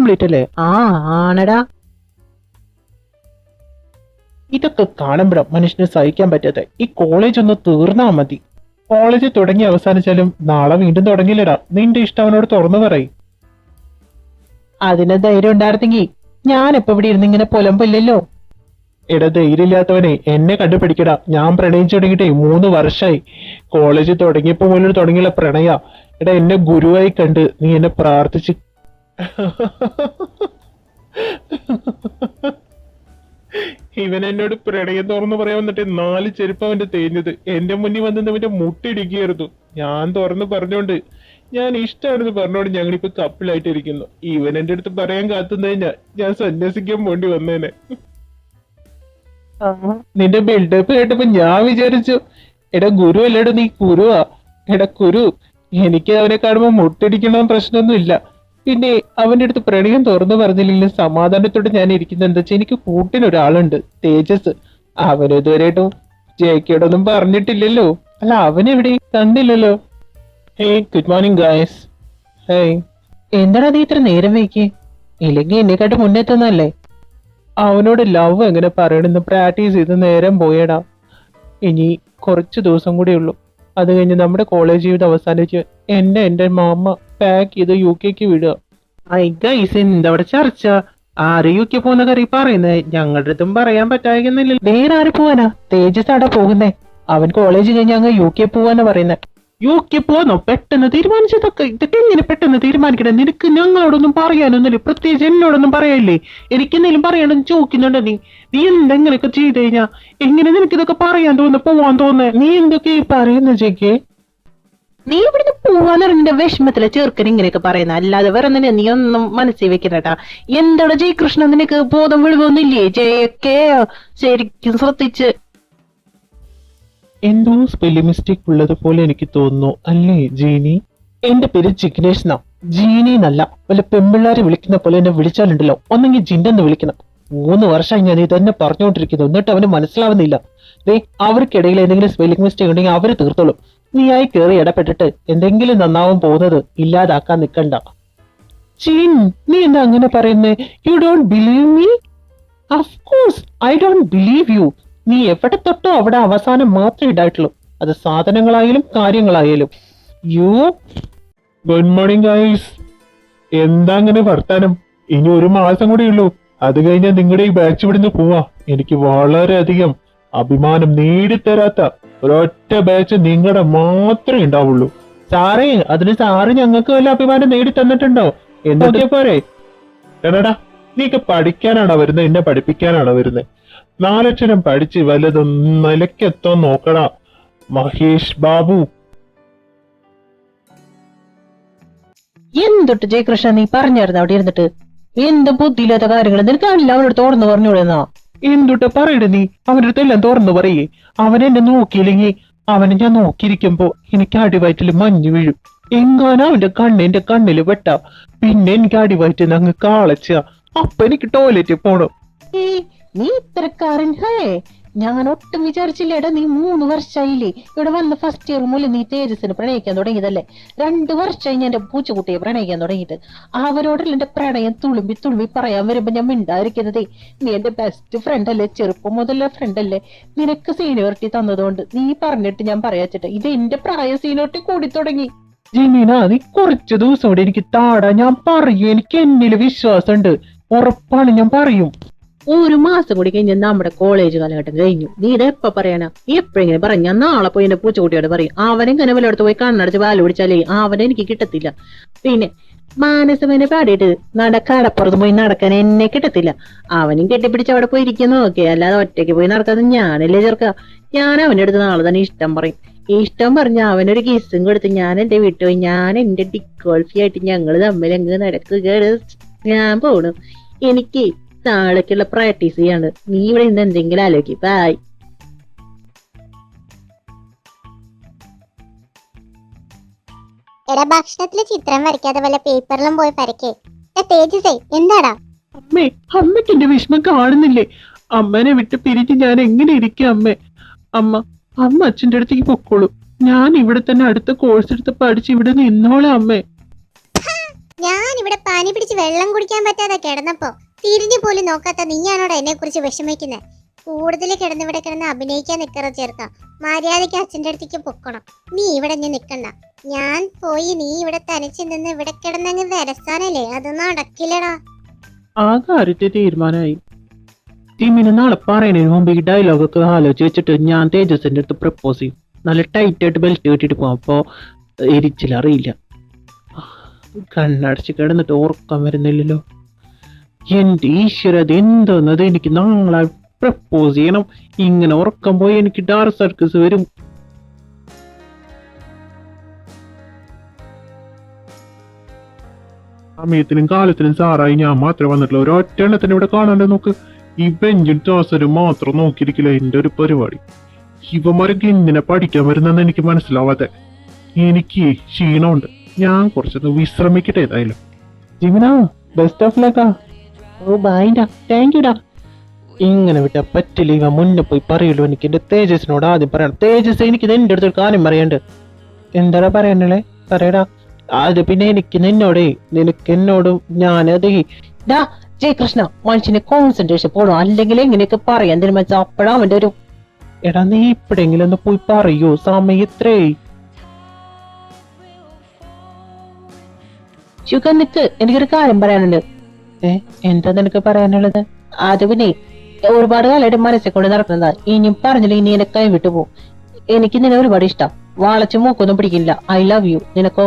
Complete അല്ലേ? ആണടാ. ഇതൊക്കെ കാണുമ്പോഴാ മനുഷ്യന് സഹിക്കാൻ പറ്റാത്ത. ഈ കോളേജ് ഒന്ന് തീർന്നാ മതി. കോളേജ് തുടങ്ങി അവസാനിച്ചാലും നാളെ വീണ്ടും തുടങ്ങില്ലടാ. നിന്റെ ഇഷ്ടം അവനോട് തുറന്നു പറയും. അതിന് ധൈര്യം ഉണ്ടായിരുന്നെങ്കിൽ ഞാനിപ്പോ ഇവിടെ ഇരുന്ന് ഇങ്ങനെ പുലമ്പില്ലല്ലോ. എടാ, ധൈര്യമില്ലാത്തവനെ എന്നെ കണ്ടുപിടിക്കടാ. ഞാൻ പ്രണയിച്ചു തുടങ്ങിയിട്ടേ 3 വർഷമായി. കോളേജ് തുടങ്ങിയപ്പോ മുതൽ തുടങ്ങിയുള്ള പ്രണയ. എടാ, എന്നെ ഗുരുവായി കണ്ട് നീ എന്നെ പ്രാർത്ഥിച്ച് ഇവൻ എന്നോട് പ്രണയം തുറന്നു പറയാൻ വന്നിട്ട് 4 ചെരുപ്പ് അവന്റെ തേഞ്ഞത്. എന്റെ മുന്നിൽ വന്ന് അവന്റെ മുട്ടിടിക്കുകയായിരുന്നു. ഞാൻ തുറന്നു പറഞ്ഞോണ്ട്, ഞാൻ ഇഷ്ടമാണെന്ന് പറഞ്ഞോണ്ട് ഞങ്ങളിപ്പോ കപ്പിലായിട്ടിരിക്കുന്നു. ഇവൻ എന്റെ അടുത്ത് പറയാൻ കാത്തുന്നതിനാ ഞാൻ സന്യസിക്കാൻ വേണ്ടി വന്നേനെ. നിന്റെ ബിൽഡപ്പ് കേട്ടപ്പോ ഞാൻ വിചാരിച്ചു, എടാ ഗുരു അല്ലേടാ നീ, കുരുവാ. എടാ കുരു, എനിക്ക് അവനെ കാണുമ്പോ മുട്ടിടിക്കണമെന്ന് പ്രശ്നമൊന്നും ഇല്ല. പിന്നെ അവന്റെ അടുത്ത് പ്രണയം തുറന്നു പറഞ്ഞില്ലെങ്കിലും സമാധാനത്തോടെ ഞാൻ ഇരിക്കുന്നത് എന്താ വെച്ചാൽ എനിക്ക് കൂട്ടിനൊരാളുണ്ട്, തേജസ്. അവനിതുവരെയായിട്ടും ജയിക്കോടൊന്നും പറഞ്ഞിട്ടില്ലല്ലോ. അല്ല, അവനെവിടെ കണ്ടില്ലല്ലോ. Hey, good morning guys. Hey, എന്താടാ നീ ഇത്ര നേരം വൈകി? ഇല്ലെങ്കിൽ എന്നെക്കാട്ട് മുന്നെത്തുന്നല്ലേ? അവനോട് ലവ് എങ്ങനെ പറയണെന്ന് പ്രാക്ടീസ് ചെയ്ത് നേരം പോയടാ. ഇനി കുറച്ച് ദിവസം കൂടെ ഉള്ളൂ. അത് കഴിഞ്ഞ് നമ്മുടെ കോളേജ് ജീവിതം അവസാനിച്ച് എന്റെ മാമ പാക്ക് ചെയ്ത് UK വിടുക. എന്താ അവിടെ ചർച്ച? ആര് UK പോകുന്ന കാര്യം പറയുന്നത്? ഞങ്ങളുടെ അടുത്തും പറയാൻ പറ്റാകുന്നില്ല. വേറെ ആര് പോവാനാ? തേജസ് ആടാ പോകുന്നേ. അവൻ കോളേജ് കഴിഞ്ഞ് അങ്ങ് UK പോവാന്നാ പറയുന്നത്. UK പോന്നോ? പെട്ടെന്ന് തീരുമാനിച്ചതൊക്കെ. ഇതൊക്കെ എങ്ങനെ പെട്ടെന്ന് തീരുമാനിക്കണേ? നിനക്ക് ഞങ്ങളോടൊന്നും പറയാനൊന്നുമില്ല, പ്രത്യേകിച്ച് എന്നോടൊന്നും പറയാനില്ലേ? എനിക്കെന്തെങ്കിലും പറയണമെന്ന് ചോദിക്കുന്നുണ്ടോ നീ? നീ എന്തെങ്ങനെയൊക്കെ ചെയ്ത് കഴിഞ്ഞാ എങ്ങനെ നിനക്ക് ഇതൊക്കെ പറയാൻ തോന്നുന്നു, പോവാൻ തോന്നുന്നേ? നീ എന്തൊക്കെ പറയുന്ന ചേക്ക്? നീ ഇവിടുന്ന് പോവാന്നിറങ്ങിന്റെ വിഷമത്തിലെ ചെറുക്കൻ ഇങ്ങനെയൊക്കെ പറയുന്ന, അല്ലാതെ വേറെ തന്നെ നീ ഒന്നും മനസ്സിൽ വെക്കണട്ടാ. എന്താണ് ജയകൃഷ്ണൻ, നിനക്ക് ബോധം വിഴുവൊന്നുമില്ലേ? ജയൊക്കെ ശരിക്കും ശ്രദ്ധിച്ച്. എന്തോ സ്പെല്ലിംഗ് മിസ്റ്റേക്ക് ഉള്ളത് പോലെ എനിക്ക് തോന്നുന്നു, അല്ലേ ജീനി? എന്റെ പേര് ജിഗ്നേഷ് എന്നാ, ജീനി എന്നല്ല. വല്ല പെമ്പിള്ളാരെ വിളിക്കുന്ന പോലെ എന്നെ വിളിച്ചാലുണ്ടല്ലോ, ഒന്നെങ്കിൽ ജിൻഡെന്ന് വിളിക്കണം. 3 വർഷമായി ഞാൻ ഇതന്നെ പറഞ്ഞുകൊണ്ടിരിക്കുന്നു, എന്നിട്ട് അവന് മനസ്സിലാവുന്നില്ല. അവർക്കിടയിൽ എന്തെങ്കിലും സ്പെല്ലിംഗ് മിസ്റ്റേക്ക് ഉണ്ടെങ്കിൽ അവര് തീർത്തോളും. നീ ആയി കയറി ഇടപെട്ടിട്ട് എന്തെങ്കിലും നന്നാവും പോകുന്നത് ഇല്ലാതാക്കാൻ നിൽക്കണ്ട. ജീൻ, നീ എന്താ അങ്ങനെ പറയുന്നേ? You don't believe me? Of course I don't believe you. നീ എവിടെ തൊട്ടോ അവിടെ അവസാനം മാത്രമേ ഇടായിട്ടുള്ളൂ, അത് സാധനങ്ങളായാലും കാര്യങ്ങളായാലും. You good morning guys. എന്താ അങ്ങനെ വർത്താനം? ഇനി 1 മാസം കൂടി ഉള്ളൂ, അത് കഴിഞ്ഞാൽ നിങ്ങളുടെ ഈ ബാച്ച് ഇവിടുന്ന് പോവാ. എനിക്ക് വളരെയധികം അഭിമാനം നേടിത്തരാത്ത ഒരൊറ്റ ബാച്ച് നിങ്ങളുടെ മാത്രമേ ഉണ്ടാവുള്ളൂ. സാറേ, അതിന് സാറ് ഞങ്ങൾക്ക് വല്ല അഭിമാനം നേടി തന്നിട്ടുണ്ടോ? എന്തൊക്കെ പോരെ? എടാ, നീക്ക് പഠിക്കാനാണോ വരുന്നത്, എന്നെ പഠിപ്പിക്കാനാണോ വരുന്നത്? 4 അക്ഷരം പഠിച്ച് വല്ലതും നിലക്കെത്താൻ നോക്കടാ മഹേഷ് ബാബു. എന്തൊട്ട് ജയകൃഷ്ണ നീ പറഞ്ഞായിരുന്നു അവിടെ ഇരുന്നിട്ട്? എന്ത് ബുദ്ധിയില്ലാത്ത കാര്യങ്ങൾ നിനക്ക് അവനോട് തുറന്നു പറഞ്ഞുവിടുന്ന? എന്തൊട്ട് പറയട നീ? അവന്റെ അടുത്ത് എല്ലാം തുറന്നു പറയേ. അവനെന്നെ നോക്കിയില്ലെങ്കിൽ അവനെ ഞാൻ നോക്കിയിരിക്കുമ്പോ എനിക്ക് അടിവയറ്റിൽ മഞ്ഞ് വീഴും. എങ്ങാനും അവന്റെ എന്റെ കണ്ണില് വെട്ട, പിന്നെ എനിക്ക് അടിവയറ്റിൽ അങ്ങ് കാളച്ച. അപ്പൊ എനിക്ക് ടോയ്ലറ്റിൽ പോണം. നീ ഇത്തരക്കാരൻ ഹേ? ഞാൻ ഒട്ടും വിചാരിച്ചില്ലേടാ. നീ 3 വർഷമായില്ലേ ഇവിടെ വന്ന്? ഫസ്റ്റ് ഇയർ മുതൽ നീ തേജസ്സിന് പ്രണയിക്കാൻ തുടങ്ങിയതല്ലേ? 2 വർഷമായി ഞാൻ എന്റെ പൂച്ചക്കുട്ടിയെ പ്രണയിക്കാൻ തുടങ്ങിയിട്ട്. അവരോടല്ല എന്റെ പ്രണയം തുളുമ്പി തുളുമ്പി പറയാൻ വരുമ്പോ ഞാൻ മിണ്ടായിരിക്കുന്നതേ. നീ എന്റെ ബെസ്റ്റ് ഫ്രണ്ട് അല്ലേ, ചെറുപ്പം മുതലേ ഫ്രണ്ട് അല്ലേ? നിനക്ക് സീനിയോറിറ്റി തന്നതുകൊണ്ട് നീ പറഞ്ഞിട്ട് ഞാൻ പറയാച്ചിട്ട് ഇത് എന്റെ പ്രായ സീനിയോറിറ്റി കൂടി തുടങ്ങി. ജിമീന, നീ കുറച്ച് ദിവസം കൂടെ എനിക്ക് താടാ. ഞാൻ പറയും, എനിക്ക് എന്നില് വിശ്വാസമുണ്ട്. ഉറപ്പാണ്, ഞാൻ പറയും. 1 മാസം കൂടി കഴിഞ്ഞ് നമ്മുടെ കോളേജ് കാലഘട്ടം കഴിഞ്ഞു. നീ ഇതെപ്പ പറയാനാ? എപ്പോഴെങ്കിലും പറയും. ഞാൻ നാളെ പോയി എന്റെ പൂച്ചക്കുട്ടിയോട് പറയും. അവനെങ്ങനെ വല്ലയിടത്ത് പോയി കണ്ണടച്ച് പാല് പിടിച്ചാലേ അവനെ എനിക്ക് കിട്ടത്തില്ല. പിന്നെ മാനസമനെ പാടിയിട്ട് കടപ്പുറത്ത് പോയി നടക്കാൻ എന്നെ കിട്ടത്തില്ല. അവനും കെട്ടിപ്പിടിച്ച് അവിടെ പോയി ഇരിക്കുന്നു നോക്കിയാ, അല്ലാതെ ഒറ്റയ്ക്ക് പോയി നടക്കാതെ ഞാനല്ലേ ചേർക്ക. ഞാൻ അവന്റെ അടുത്ത് നാളെ തന്നെ ഇഷ്ടം പറയും. ഇഷ്ടം പറഞ്ഞ അവനൊരു കിസ്സും കൊടുത്ത് ഞാൻ എന്റെ വീട്ടിൽ പോയി ഞാൻ എന്റെ ഡിക്കോൾഫി ആയിട്ട് ഞങ്ങള് തമ്മിൽ അങ്ങ് നടക്കുകയാണ്. ഞാൻ പോണു, എനിക്ക് നാളേക്കുള്ള പ്രാക്ടീസ് ചെയ്യാണ്. നീ ഇവിടെ നിന്ന് എന്തെങ്കിലും ആലോചിക്കും. ബൈ. എടാ, ഭക്ഷണത്തില് ചിത്രം വരയ്ക്കാതെ വല്ല പേപ്പറിലും പോയി വരയ്ക്കേ. തേജസേ, എന്താടാ? അമ്മേ, അമ്മയ്ക്ക് എന്റെ വിഷമം കാണുന്നില്ലേ? അമ്മനെ വിട്ട് പിരിഞ്ഞ് ഞാൻ എങ്ങനെ ഇരിക്കും അമ്മേ? അമ്മ അച്ഛൻ്റെ അടുത്തേക്ക് പൊക്കോളൂ. ഞാൻ ഇവിടെ തന്നെ അടുത്ത കോഴ്സ് എടുത്ത് പഠിച്ച് ഇവിടെ നിന്നോളാം അമ്മേ. ഞാൻ ഇവിടെ പനി പിടിച്ച് വെള്ളം കുടിക്കാൻ പറ്റാതെ കിടന്നപ്പോ തിരിഞ്ഞു പോലും നോക്കാത്ത നീയാണോടാ എന്നെ കുറിച്ച് വിഷമിക്കുന്നത്. കൂടുതൽ കിടന്നിവിടെ കിടന്ന് അഭിനയിക്കാൻ നിക്കറ ചേർക്കാം. മര്യാദയ്ക്ക് അച്ഛൻ്റെ അടുത്തേക്ക് പൊക്കണം. നീ ഇവിടെ ഞാൻ നിക്കണ്ട. ഞാൻ പോയി നീ ഇവിടെ തനിച്ച് നിന്ന് ഇവിടെ കിടന്നങ്ങ് വരസാനല്ലേ, അത് നടക്കില്ലടാ. ആ കാര്യത്തെ തീരുമാനമായി. ടീമിന് നാളെ പറയുന്നതിന് മുമ്പ് ഈ ഡയലോഗൊക്കെ ആലോചിച്ച് വെച്ചിട്ട് ഞാൻ തേജസിന്റെ അടുത്ത് പ്രപ്പോസ് ചെയ്യും. നല്ല ടൈറ്റ് ആയിട്ട് ബെൽറ്റ് കെട്ടിട്ട് പോവാം. അപ്പോ എരിച്ചിലറിയില്ല. കണ്ണടച്ച് കിടന്നിട്ട് ഉറക്കം വരുന്നില്ലല്ലോ. എന്റെ ഈശ്വര, അത് എന്തോന്നത്, എനിക്ക് നാളെ പ്രപ്പോസ് ചെയ്യണം. ഇങ്ങനെ ഉറക്കം പോയി എനിക്ക് ഡാർക്ക് സർക്കിൾസ് വരും. സമയത്തിനും കാലത്തിനും സാറായി ഞാൻ മാത്രമേ വന്നിട്ടുള്ളൂ. ഒരൊറ്റ എണ്ണത്തിന് ഇവിടെ കാണാണ്ട് നോക്ക്. ഈ ബെഞ്ചും ക്ലാസ്സരും മാത്രം നോക്കിയിരിക്കില്ല എന്റെ ഒരു പരിപാടി. ഇവന്മാരൊക്കെ എന്തിനാ പഠിക്കാൻ വരുന്നെന്ന് എനിക്ക് മനസ്സിലാവാതെ. എനിക്ക് ക്ഷീണമുണ്ട്. ഞാൻ കുറച്ചൊന്ന് വിശ്രമിക്കട്ടെ. ഏതായാലും ജിമിനാ, ബെസ്റ്റ് ഓഫ് ലക്കാ. ഓ ബൈഡാ, താങ്ക് യുടാ. ഇങ്ങനെ വിട്ടാ പറ്റില്ല. ഇവ മുന്നേ പോയി പറയുള്ളൂ. എനിക്ക് എന്റെ തേജസിനോട് ആദ്യം പറയണം. തേജസ്, എനിക്ക് എന്റെ അടുത്തൊരു കാര്യം പറയണ്ട്. എന്താടാ പറയണേ? പറയടാ. അത് പിന്നെ എനിക്ക് നിന്നോടേ, നിനക്ക് എന്നോടും ഞാനത് ഡാ ജയകൃഷ്ണ, മനുഷ്യനെ കോൺസെൻട്രേഷൻ പോണോ, അല്ലെങ്കിൽ എങ്ങനെയൊക്കെ പറയാൻ തീരുമാനിച്ച അപ്പഴാ അവന്റെ ഒരു. എടാ നീ ഇപ്പഴെങ്കിലും ഒന്ന് പോയി പറയൂ. സമയം എത്രേ? ശുഖ നിക്ക്, എനിക്കൊരു കാര്യം പറയാനുണ്ട്. എന്താ നിനക്ക് പറയാനുള്ളത്? അത് പിന്നെ ഒരുപാട് കാലമായിട്ട് മനസ്സിൽ കൊണ്ട് നടക്കുന്നതാ. ഇനിയും പറഞ്ഞില്ല, ഇനി എന്നെ കൈ വിട്ടു പോകും. എനിക്ക് നിന്നെ ഒരുപാട് ഇഷ്ടം. വാളച്ച് മൂക്കൊന്നും പിടിക്കില്ല. I love U. നിനക്കോ?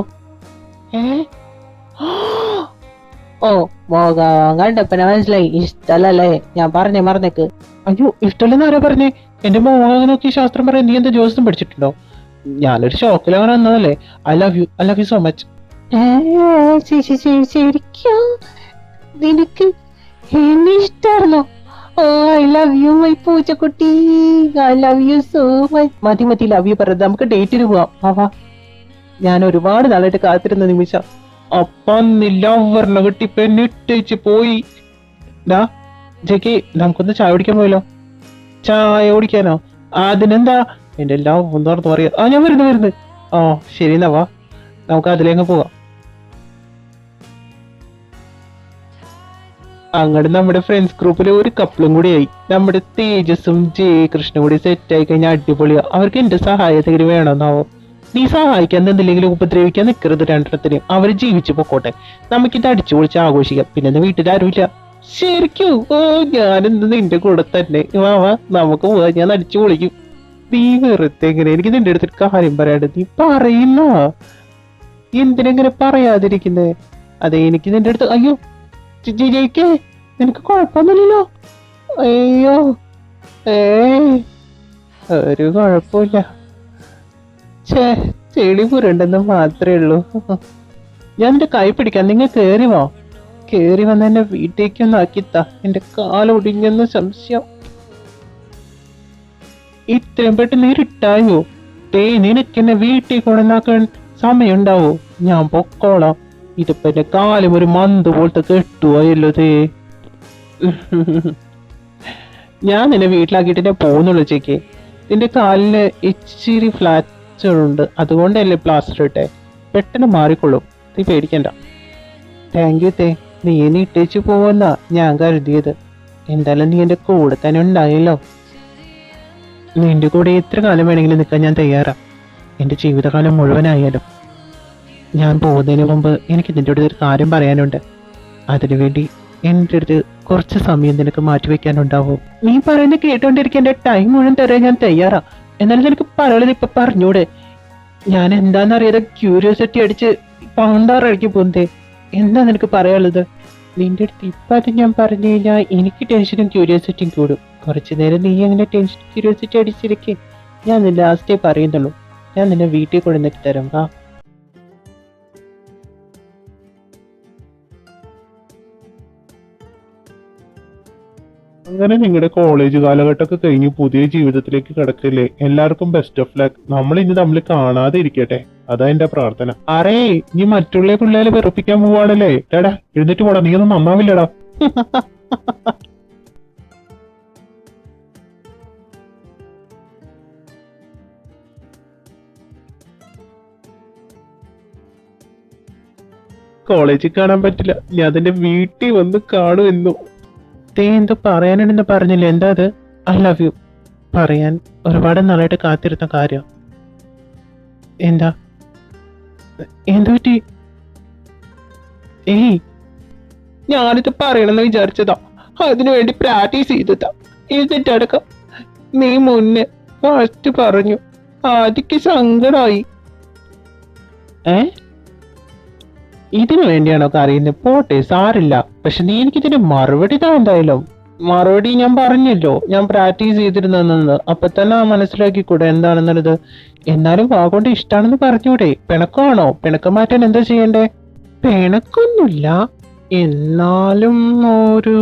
ഓ മോകം കണ്ടപ്പനെ മനസ്സിലായി. ഇഷ്ടല്ലേ? ഞാൻ പറഞ്ഞേ മറന്നേക്ക്. അയ്യോ, ഇഷ്ടല്ലെന്ന് ആരാ പറഞ്ഞേ? എന്റെ മോകം നോക്കി ശാസ്ത്രം പറയാൻ നീ എന്താ ജോലിസും പഠിച്ചിട്ടുണ്ടോ? ഞാനൊരു ഷോക്കിലാണ് വന്നതല്ലേ. I love you so much. ശരിക്കും നിനക്ക് എന്നെ ഇഷ്ടായിരുന്നോ? ഐ ലവ് യു മൈ പൂച്ചക്കുട്ടി. I love you so much. മതി ലവ് യു പറഞ്ഞത്. നമുക്ക് ഡേറ്റിന് പോവാം. വാ. ഞാൻ ഒരുപാട് നാളായിട്ട് കാത്തിരുന്ന നിമിഷം. അപ്പം ലവറിനെ കിട്ടി പെണ്ണിട്ടേച്ച് പോയി. ജെക്കി, നമുക്കൊന്ന് ചായ കുടിക്കാൻ പോയല്ലോ. ചായ കുടിക്കാനോ? അതിനെന്താ, എന്റെ ലവ് ഒന്ന് തുറന്നു പറയാ. ഞാൻ വരുന്നു. ശരി എന്നാ വാ, നമുക്ക് അതിലേങ്ങ് പോവാം. അങ്ങോട്ട് നമ്മുടെ ഫ്രണ്ട്സ് ഗ്രൂപ്പിലെ ഒരു കപ്പിളും കൂടിയായി. നമ്മുടെ തേജസും ജയകൃഷ്ണനും കൂടി സെറ്റ് ആയി കഴിഞ്ഞാൽ അടിപൊളിയാ. അവർക്ക് എന്റെ സഹായത്തിന് വേണമെന്നാവോ. നീ സഹായിക്കാൻ എന്തെങ്കിലും ഉപദ്രവിക്കാൻ നിൽക്കരുത്. രണ്ടെണ്ണത്തിന് അവര് ജീവിച്ചു പൊക്കോട്ടെ. നമുക്കിത് അടിച്ചു പൊളിച്ച് ആഘോഷിക്കാം. പിന്നെ വീട്ടിലാരുമില്ല. ശരിക്കും? ഞാനെന്ത് നിന്റെ കൂടെ തന്നെ. വാ നമുക്ക് പോവാ. ഞാൻ അടിച്ചു പൊളിക്കും. നീ വെറുതെ എങ്ങനെ? എനിക്ക് നിന്റെ അടുത്തൊരു കാര്യം പറയാണ്ട്. നീ പറയില്ല. എന്തിനെങ്ങനെ പറയാതിരിക്കുന്നേ? അതെ, എനിക്ക് നിന്റെ അടുത്ത്. അയ്യോ ജയിക്കേ, നിനക്ക് കുഴപ്പമൊന്നുമില്ലല്ലോ? അയ്യോ ഒരു കുഴപ്പമില്ല. ചെളി പുരണ്ടെന്ന് മാത്രമേ ഉള്ളൂ. ഞാൻ എന്റെ കൈ പിടിക്കാൻ. നിങ്ങൾ കേറി വന്ന് എന്നെ വീട്ടിലേക്കൊന്ന് ആക്കിത്താ. എന്റെ കാലൊടിഞ്ഞെന്ന് സംശയം. ഇത്രയും പെട്ടെന്ന് ഇരുട്ടായോ? നിനക്ക് എന്നെ വീട്ടിൽ കൊണ്ടുവന്നാക്കാൻ സമയം ഉണ്ടാവോ? ഞാൻ പൊക്കോളാം. ഇതിപ്പോ എന്റെ കാലം ഒരു മന്ത് പോലത്തെ കെട്ടുപോയല്ലോ. ഞാൻ നിന്നെ വീട്ടിലാക്കിയിട്ട് ഞാൻ പോകുന്നുള്ളൂ. ചേക്ക്, നിന്റെ കാലിന് ഇച്ചിരി ഫ്ലാക്ചർ ഉണ്ട്. അതുകൊണ്ടല്ലേ പ്ലാസ്റ്റർ ഇട്ടെ. പെട്ടെന്ന് മാറിക്കൊള്ളും. നീ പേടിക്കണ്ട. താങ്ക് യു നീ ഇനി ഇട്ടേച്ച് പോവെന്നാ ഞാൻ കരുതിയത്. എന്തായാലും നീ എന്റെ കൂടെ തന്നെ ഉണ്ടായല്ലോ. നിന്റെ കൂടെ എത്ര കാലം വേണമെങ്കിലും നിൽക്കാൻ ഞാൻ തയ്യാറാ. എന്റെ ജീവിതകാലം മുഴുവനായാലും. ഞാൻ പോകുന്നതിന് മുമ്പ് എനിക്ക് നിന്റെ അടുത്ത് ഒരു കാര്യം പറയാനുണ്ട്. അതിനുവേണ്ടി എൻ്റെ അടുത്ത് കുറച്ച് സമയം നിനക്ക് മാറ്റിവെക്കാനുണ്ടാവോ? നീ പറയുന്നത് കേട്ടോണ്ടിരിക്കാൻ എന്റെ ടൈം മുഴുവൻ തരാൻ ഞാൻ തയ്യാറാ. എന്നാലും നിനക്ക് പറയുന്നത് ഇപ്പൊ പറഞ്ഞൂടെ? ഞാൻ എന്താന്നറിയാതെ ക്യൂരിയോസിറ്റി അടിച്ച് പൗണ്ടാറടിക്ക് പോകുന്നേ. എന്താ നിനക്ക് പറയാനുള്ളത്? നിന്റെ അടുത്ത് ഇപ്പം ഞാൻ പറഞ്ഞു കഴിഞ്ഞാൽ എനിക്ക് ടെൻഷനും ക്യൂരിയോസിറ്റിയും കൂടും. കുറച്ചു നേരം നീ അങ്ങനെ ടെൻഷൻ ക്യൂരിയോസിറ്റി അടിച്ചിരിക്കേ. ഞാൻ നിന്നെ ലാസ്റ്റേ പറയുന്നുള്ളൂ. ഞാൻ നിന്നെ വീട്ടിൽ കൊണ്ടുവന്നിട്ട് തരാം. വാ. അങ്ങനെ നിങ്ങളുടെ കോളേജ് കാലഘട്ടമൊക്കെ കഴിഞ്ഞ് പുതിയ ജീവിതത്തിലേക്ക് കിടക്കില്ലേ? എല്ലാവർക്കും ബെസ്റ്റ് ഓഫ് ലക്ക്. നമ്മൾ ഇനി തമ്മിൽ കാണാതെ ഇരിക്കട്ടെ. അതാ എന്റെ പ്രാർത്ഥന. അറേ, നീ മറ്റുള്ള പിള്ളേരെ വെറുപ്പിക്കാൻ പോവാണല്ലേ? എടാ എഴുന്നേറ്റ് പോടാ. നീ ഒന്നും നന്നാവില്ലടാ. കോളേജിൽ കാണാൻ പറ്റില്ല, ഞാൻ അതിന്റെ വീട്ടിൽ വന്ന് കാണുമെന്നു. തേ എന്തോ പറയാനുണ്ടെന്ന് പറഞ്ഞില്ല, എന്താ അത്? ഐ ലവ് യു പറയാൻ ഒരുപാട് നാളായിട്ട് കാത്തിരുന്ന കാര്യം. എന്താ എന്തു പറ്റി? ഏയ്, ഞാനിത് പറയണമെന്ന് വിചാരിച്ചതാ, അതിനു വേണ്ടി പ്രാക്ടീസ് ചെയ്തതാ. എന്നിട്ടടക്കം നീ മുന്നേ ഫസ്റ്റ് പറഞ്ഞു, ആദ്യക്ക് സങ്കടായി. ഇതിനു വേണ്ടിയാണോ കറിയുന്നത്? പോട്ടെ, സാരില്ല. പക്ഷെ നീ എനിക്കിതിന് മറുപടി താ. എന്തായാലും മറുപടി ഞാൻ പറഞ്ഞല്ലോ, ഞാൻ പ്രാക്ടീസ് ചെയ്തിരുന്നെന്ന്. അപ്പൊ തന്നെ മനസ്സിലാക്കിക്കൂടെ എന്താണെന്നുള്ളത്. എന്നാലും വാഗോണ്ട് ഇഷ്ടാണെന്ന് പറഞ്ഞൂടെ? പിണക്കമാണോ? പിണക്കം മാറ്റാൻ എന്താ ചെയ്യണ്ടേ? പിണക്കൊന്നുമില്ല, എന്നാലും ഒരു